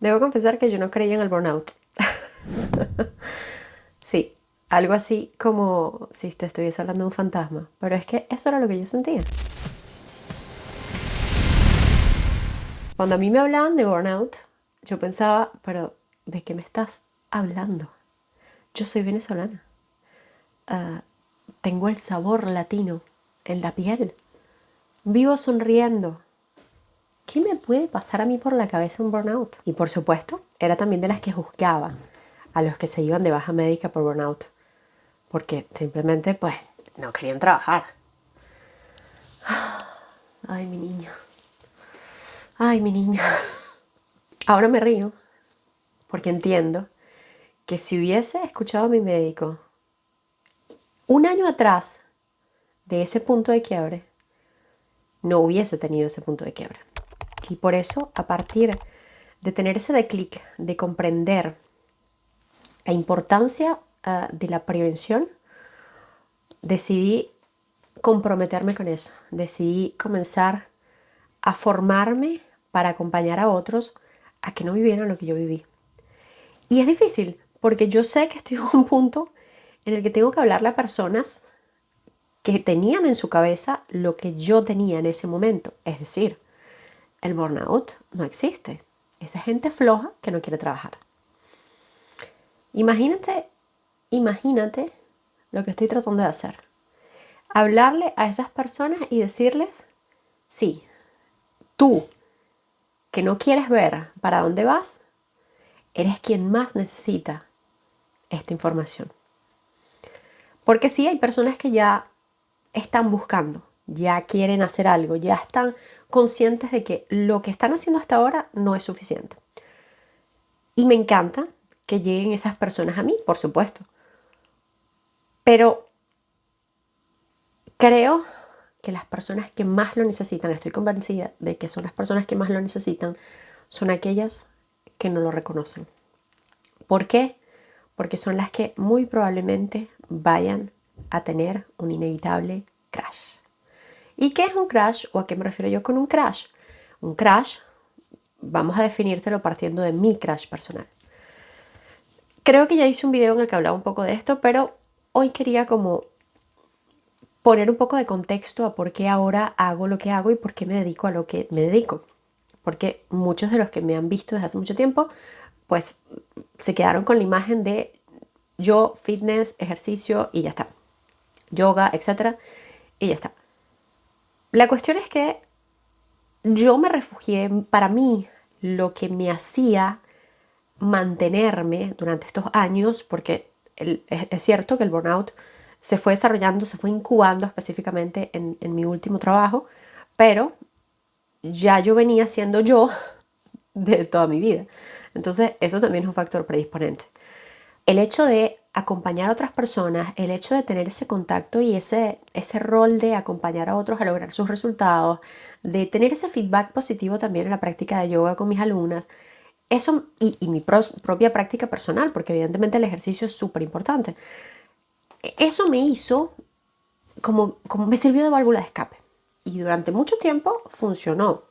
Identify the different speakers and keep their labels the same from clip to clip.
Speaker 1: Debo confesar que yo no creía en el burnout. Sí, algo así como si te estuviese hablando de un fantasma, pero es que eso era lo que yo sentía. Cuando a mí me hablaban de burnout, yo pensaba, pero ¿de qué me estás hablando? Yo soy venezolana. Tengo el sabor latino en la piel. Vivo sonriendo. ¿Qué me puede pasar a mí por la cabeza un burnout? Y por supuesto, era también de las que juzgaba a los que se iban de baja médica por burnout, porque simplemente pues no querían trabajar. Ay, mi niña. Ay, mi niña. Ahora me río porque entiendo que si hubiese escuchado a mi médico un año atrás de ese punto de quiebre, no hubiese tenido ese punto de quiebre. Y por eso, a partir de tener ese declic, de comprender la importancia de la prevención, decidí comprometerme con eso. Decidí comenzar a formarme para acompañar a otros a que no vivieran lo que yo viví. Y es difícil, porque yo sé que estoy en un punto en el que tengo que hablarle a personas que tenían en su cabeza lo que yo tenía en ese momento. Es decir, el burnout no existe. Esa gente floja que no quiere trabajar. Imagínate lo que estoy tratando de hacer. Hablarle a esas personas y decirles, sí, tú que no quieres ver para dónde vas, eres quien más necesita esta información. Porque sí, hay personas que ya están buscando, ya quieren hacer algo, ya están conscientes de que lo que están haciendo hasta ahora no es suficiente. Y me encanta que lleguen esas personas a mí, por supuesto. Pero creo que las personas que más lo necesitan, estoy convencida de que son las personas que más lo necesitan, son aquellas que no lo reconocen. ¿Por qué? Porque son las que muy probablemente vayan a tener un inevitable crash. ¿Y qué es un crash o a qué me refiero yo con un crash? Un crash, vamos a definírtelo partiendo de mi crash personal. Creo que ya hice un video en el que hablaba un poco de esto, pero hoy quería como poner un poco de contexto a por qué ahora hago lo que hago y por qué me dedico a lo que me dedico. Porque muchos de los que me han visto desde hace mucho tiempo, pues se quedaron con la imagen de yo, fitness, ejercicio y ya está. Yoga, etcétera, y ya está. La cuestión es que yo me refugié para mí lo que me hacía mantenerme durante estos años, porque es cierto que el burnout se fue desarrollando, se fue incubando específicamente en mi último trabajo, pero ya yo venía siendo yo de toda mi vida. Entonces eso también es un factor predisponente. El hecho de acompañar a otras personas, el hecho de tener ese contacto y ese rol de acompañar a otros a lograr sus resultados, de tener ese feedback positivo también en la práctica de yoga con mis alumnas, eso y mi propia práctica personal, porque evidentemente el ejercicio es súper importante. Eso me hizo, como me sirvió de válvula de escape. Y durante mucho tiempo funcionó,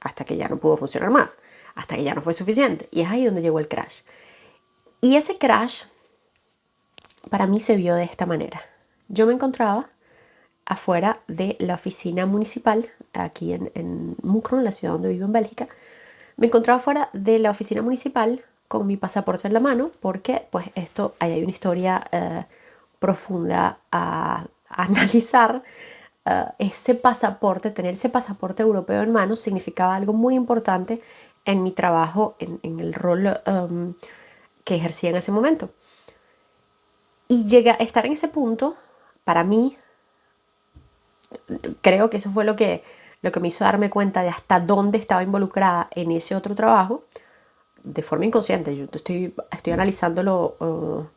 Speaker 1: hasta que ya no pudo funcionar más, hasta que ya no fue suficiente. Y es ahí donde llegó el crash. Y ese crash para mí se vio de esta manera. Yo me encontraba afuera de la oficina municipal, aquí en Mucron, la ciudad donde vivo en Bélgica. Me encontraba fuera de la oficina municipal con mi pasaporte en la mano porque pues ahí hay una historia profunda a analizar. Ese pasaporte, tener ese pasaporte europeo en mano significaba algo muy importante en mi trabajo, en el rol que ejercía en ese momento. Y estar en ese punto, para mí, creo que eso fue lo que me hizo darme cuenta de hasta dónde estaba involucrada en ese otro trabajo, de forma inconsciente. Yo estoy analizándolo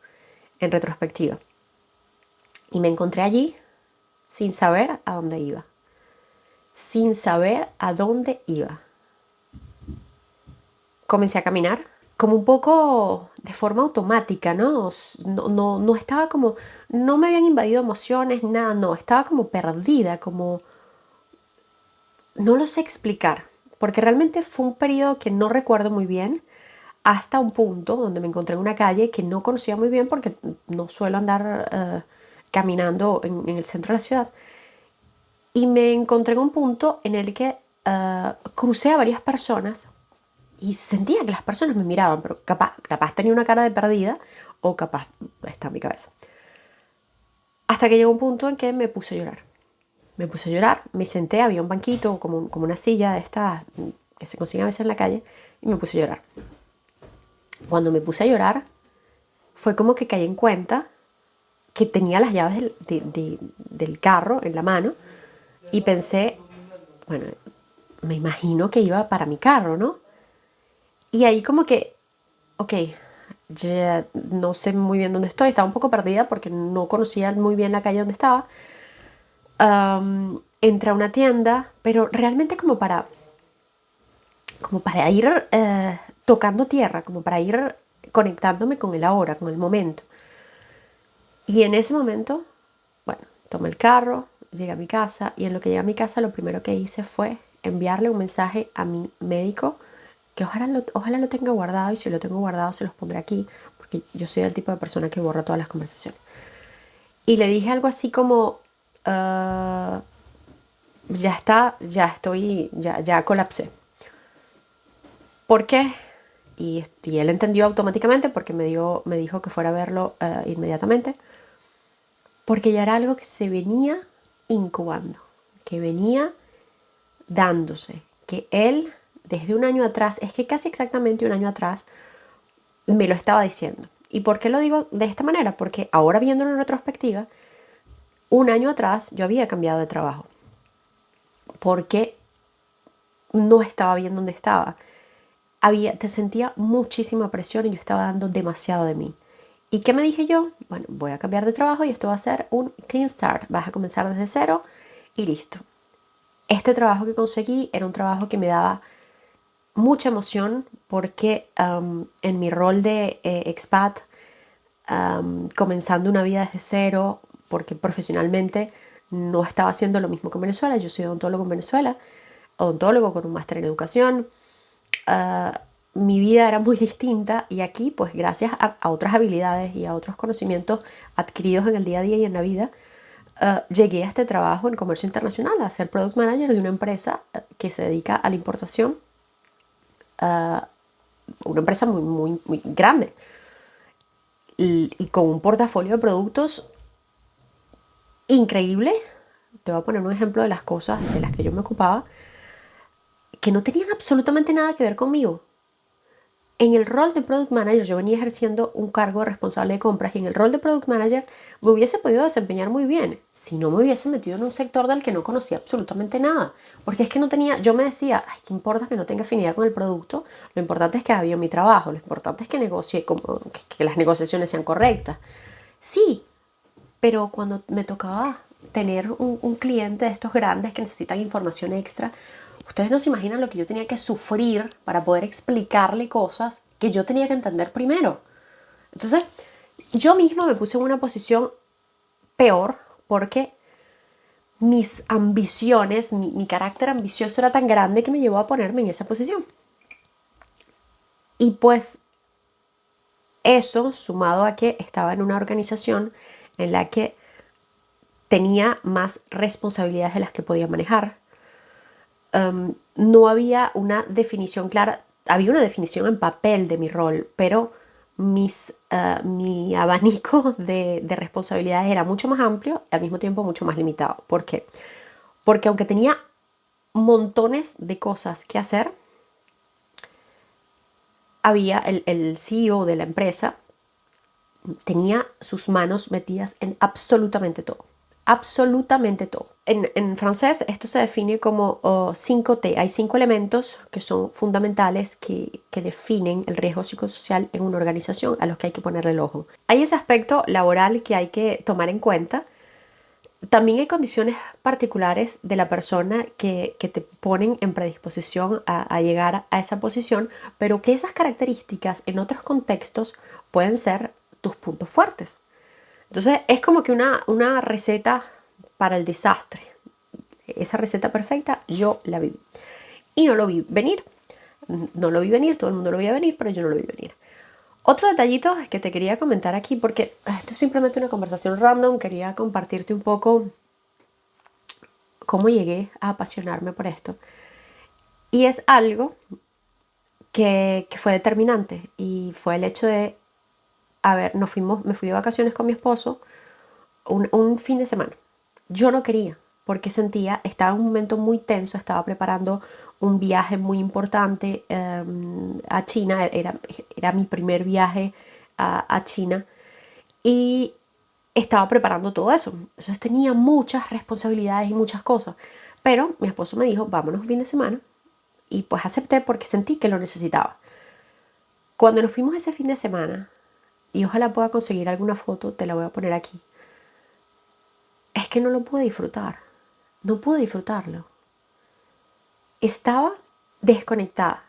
Speaker 1: en retrospectiva. Y me encontré allí sin saber a dónde iba. Sin saber a dónde iba. Comencé a caminar como un poco de forma automática, ¿no? No estaba como, no me habían invadido emociones, nada, no, estaba como perdida, como, no lo sé explicar, porque realmente fue un periodo que no recuerdo muy bien. hasta un punto donde me encontré en una calle que no conocía muy bien porque no suelo andar caminando en el centro de la ciudad. Y me encontré en un punto en el que crucé a varias personas y sentía que las personas me miraban, pero capaz tenía una cara de perdida o capaz está en mi cabeza. Hasta que llegó un punto en que me puse a llorar. Me puse a llorar, me senté, había un banquito, como una silla de estas que se consiguen a veces en la calle, y me puse a llorar. Cuando me puse a llorar, fue como que caí en cuenta que tenía las llaves del carro en la mano y pensé, bueno, me imagino que iba para mi carro, ¿no? Y ahí como que, ok, ya no sé muy bien dónde estoy, estaba un poco perdida porque no conocía muy bien la calle donde estaba. Entré a una tienda, pero realmente como para ir tocando tierra, como para ir conectándome con el ahora, con el momento. Y en ese momento, bueno, tomé el carro, llegué a mi casa y en lo que llegué a mi casa lo primero que hice fue enviarle un mensaje a mi médico que ojalá lo tenga guardado y si lo tengo guardado se los pondré aquí porque yo soy el tipo de persona que borra todas las conversaciones. Y le dije algo así como, ya está, ya colapsé. ¿Por qué? Y él entendió automáticamente porque me dijo que fuera a verlo inmediatamente. Porque ya era algo que se venía incubando, que venía dándose, que él desde un año atrás, es que casi exactamente un año atrás, me lo estaba diciendo. ¿Y por qué lo digo de esta manera? Porque ahora viéndolo en retrospectiva, un año atrás yo había cambiado de trabajo, porque no estaba bien donde estaba. Te sentía muchísima presión y yo estaba dando demasiado de mí. ¿Y qué me dije yo? Bueno, voy a cambiar de trabajo y esto va a ser un clean start. Vas a comenzar desde cero y listo. Este trabajo que conseguí era un trabajo que me daba mucha emoción porque en mi rol de expat, comenzando una vida desde cero, porque profesionalmente no estaba haciendo lo mismo que en Venezuela. Yo soy odontólogo en Venezuela, odontólogo con un máster en educación. Mi vida era muy distinta y aquí, pues gracias a otras habilidades y a otros conocimientos adquiridos en el día a día y en la vida, llegué a este trabajo en comercio internacional, a ser product manager de una empresa que se dedica a la importación, una empresa muy, muy, muy grande y con un portafolio de productos increíble. Te voy a poner un ejemplo de las cosas de las que yo me ocupaba que no tenían absolutamente nada que ver conmigo. En el rol de Product Manager yo venía ejerciendo un cargo de responsable de compras y en el rol de Product Manager me hubiese podido desempeñar muy bien si no me hubiese metido en un sector del que no conocía absolutamente nada. Porque es que no tenía, yo me decía, ay, ¿qué importa que no tenga afinidad con el producto? Lo importante es que haga bien mi trabajo, lo importante es que negocie, que las negociaciones sean correctas. Sí, pero cuando me tocaba tener un cliente de estos grandes que necesitan información extra, ustedes no se imaginan lo que yo tenía que sufrir para poder explicarle cosas que yo tenía que entender primero. Entonces, yo misma me puse en una posición peor porque mis ambiciones, mi carácter ambicioso era tan grande que me llevó a ponerme en esa posición. Y pues eso, sumado a que estaba en una organización en la que tenía más responsabilidades de las que podía manejar. No había una definición clara, había una definición en papel de mi rol, pero mi abanico de responsabilidades era mucho más amplio y al mismo tiempo mucho más limitado. ¿Por qué? Porque aunque tenía montones de cosas que hacer, había el CEO de la empresa, tenía sus manos metidas en absolutamente todo. Absolutamente todo. En francés esto se define como 5T. Hay 5 elementos que son fundamentales que definen el riesgo psicosocial en una organización a los que hay que ponerle el ojo. Hay ese aspecto laboral que hay que tomar en cuenta. También hay condiciones particulares de la persona que te ponen en predisposición a llegar a esa posición, pero que esas características en otros contextos pueden ser tus puntos fuertes. Entonces es como que una receta para el desastre. Esa receta perfecta yo la viví y no lo vi venir. no lo vi venir, todo el mundo lo veía venir, pero yo no lo vi venir. Otro detallito es que te quería comentar aquí, porque esto es simplemente una conversación random, quería compartirte un poco cómo llegué a apasionarme por esto. Y es algo que fue determinante, y fue el hecho de, me fui de vacaciones con mi esposo un fin de semana. Yo no quería, porque estaba en un momento muy tenso, estaba preparando un viaje muy importante a China, era mi primer viaje a China, y estaba preparando todo eso. Entonces tenía muchas responsabilidades y muchas cosas. Pero mi esposo me dijo, vámonos un fin de semana, y pues acepté porque sentí que lo necesitaba. Cuando nos fuimos ese fin de semana, y ojalá pueda conseguir alguna foto, te la voy a poner aquí, es que no lo pude disfrutar. No pude disfrutarlo. Estaba desconectada.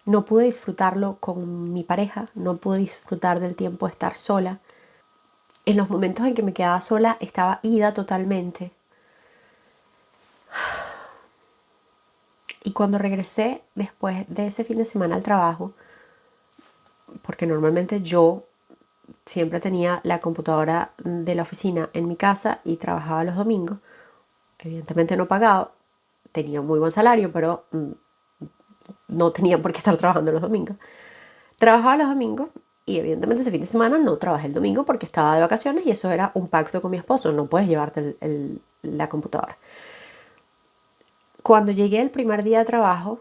Speaker 1: No pude disfrutarlo con mi pareja, no pude disfrutar del tiempo de estar sola. En los momentos en que me quedaba sola estaba ida totalmente. Y cuando regresé después de ese fin de semana al trabajo, porque normalmente yo siempre tenía la computadora de la oficina en mi casa y trabajaba los domingos, evidentemente no pagado, tenía un muy buen salario, pero no tenía por qué estar trabajando los domingos. Trabajaba los domingos y evidentemente ese fin de semana no trabajé el domingo porque estaba de vacaciones, y eso era un pacto con mi esposo, no puedes llevarte la computadora. Cuando llegué el primer día de trabajo,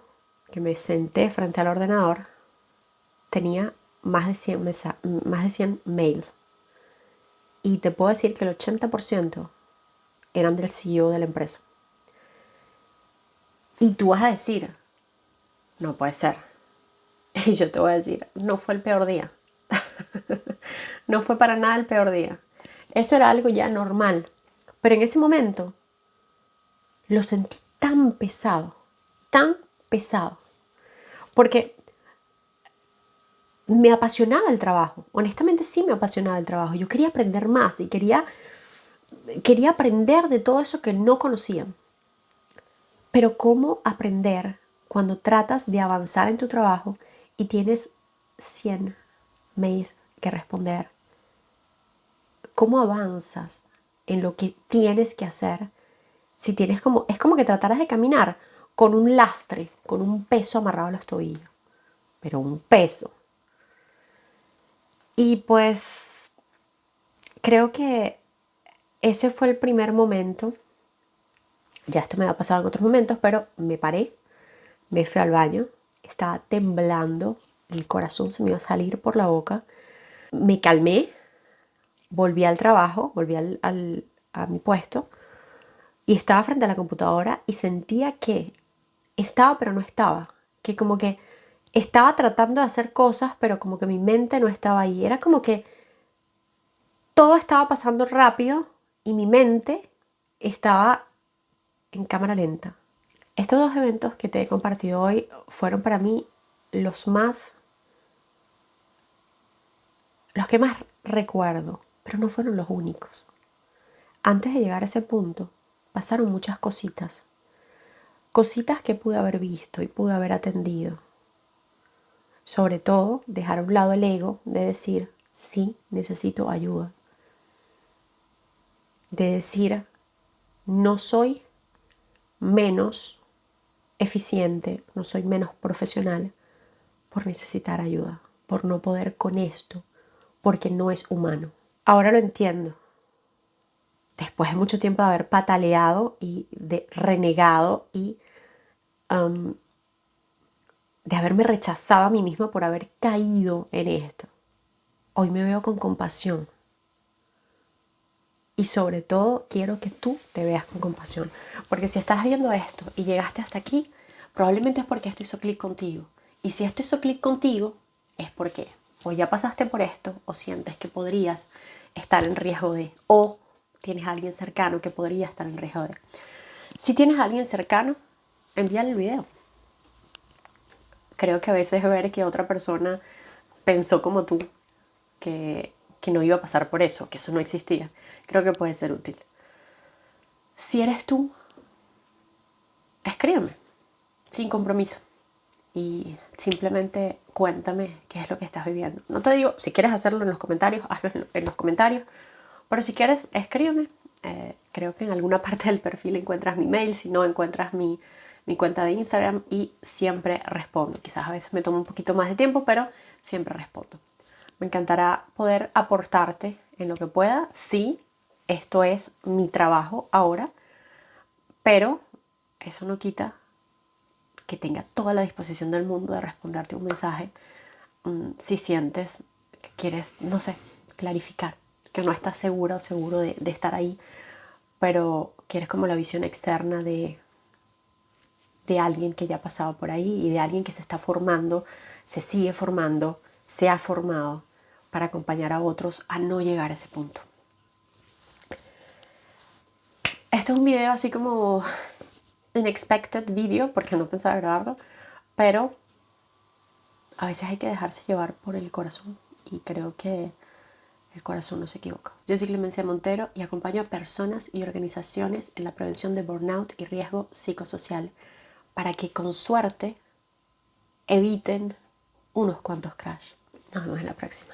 Speaker 1: que me senté frente al ordenador, tenía más de 100 mails. Y te puedo decir que el 80% eran del CEO de la empresa. Y tú vas a decir, no puede ser. Y yo te voy a decir, no fue el peor día. No fue para nada el peor día. Eso era algo ya normal. Pero en ese momento lo sentí tan pesado, tan pesado. Porque me apasionaba el trabajo. Honestamente sí me apasionaba el trabajo. Yo quería aprender más y quería aprender de todo eso que no conocía. Pero ¿cómo aprender cuando tratas de avanzar en tu trabajo y tienes 100 mails que responder? ¿Cómo avanzas en lo que tienes que hacer? Si es como que trataras de caminar con un lastre, con un peso amarrado a los tobillos. Pero un peso. Y pues creo que ese fue el primer momento. Ya esto me ha pasado en otros momentos, pero me paré, me fui al baño, estaba temblando, el corazón se me iba a salir por la boca. Me calmé, volví al trabajo, a mi puesto, y estaba frente a la computadora y sentía que estaba pero no estaba, que como que estaba tratando de hacer cosas pero como que mi mente no estaba ahí. Era como que todo estaba pasando rápido y mi mente estaba en cámara lenta. Estos dos eventos que te he compartido hoy fueron para mí los que más recuerdo, pero no fueron los únicos. Antes de llegar a ese punto, pasaron muchas cositas. Cositas que pude haber visto y pude haber atendido. Sobre todo, dejar a un lado el ego de decir, sí, necesito ayuda. De decir, no soy menos eficiente, no soy menos profesional por necesitar ayuda, por no poder con esto, porque no es humano. Ahora lo entiendo. Después de mucho tiempo de haber pataleado y de renegado y de haberme rechazado a mí misma por haber caído en esto, hoy me veo con compasión. Y sobre todo quiero que tú te veas con compasión. Porque si estás viendo esto y llegaste hasta aquí, probablemente es porque esto hizo clic contigo. Y si esto hizo clic contigo, es porque o ya pasaste por esto o sientes que podrías estar en riesgo de, o tienes a alguien cercano que podría estar en riesgo de. Si tienes a alguien cercano, envíale el video. Creo que a veces ver que otra persona pensó como tú, que no iba a pasar por eso, que eso no existía, creo que puede ser útil. Si eres tú, escríbeme, sin compromiso. y simplemente cuéntame qué es lo que estás viviendo. No te digo, si quieres hacerlo en los comentarios, hazlo en los comentarios, pero si quieres, escríbeme. Creo que en alguna parte del perfil encuentras mi mail, si no encuentras mi cuenta de Instagram y siempre respondo. Quizás a veces me toma un poquito más de tiempo, pero siempre respondo. Me encantará poder aportarte en lo que pueda. Sí, esto es mi trabajo ahora, pero eso no quita que tenga toda la disposición del mundo de responderte un mensaje si sientes que quieres, no sé, clarificar, que no estás segura o seguro de estar ahí, pero quieres como la visión externa de alguien que ya ha pasado por ahí y de alguien que se está formando, se sigue formando, se ha formado para acompañar a otros a no llegar a ese punto. Esto es un video así como unexpected video porque no pensaba grabarlo, pero a veces hay que dejarse llevar por el corazón y creo que el corazón no se equivoca. Yo soy Clemencia Montero y acompaño a personas y organizaciones en la prevención de burnout y riesgo psicosocial para que con suerte eviten unos cuantos crash. Nos vemos en la próxima.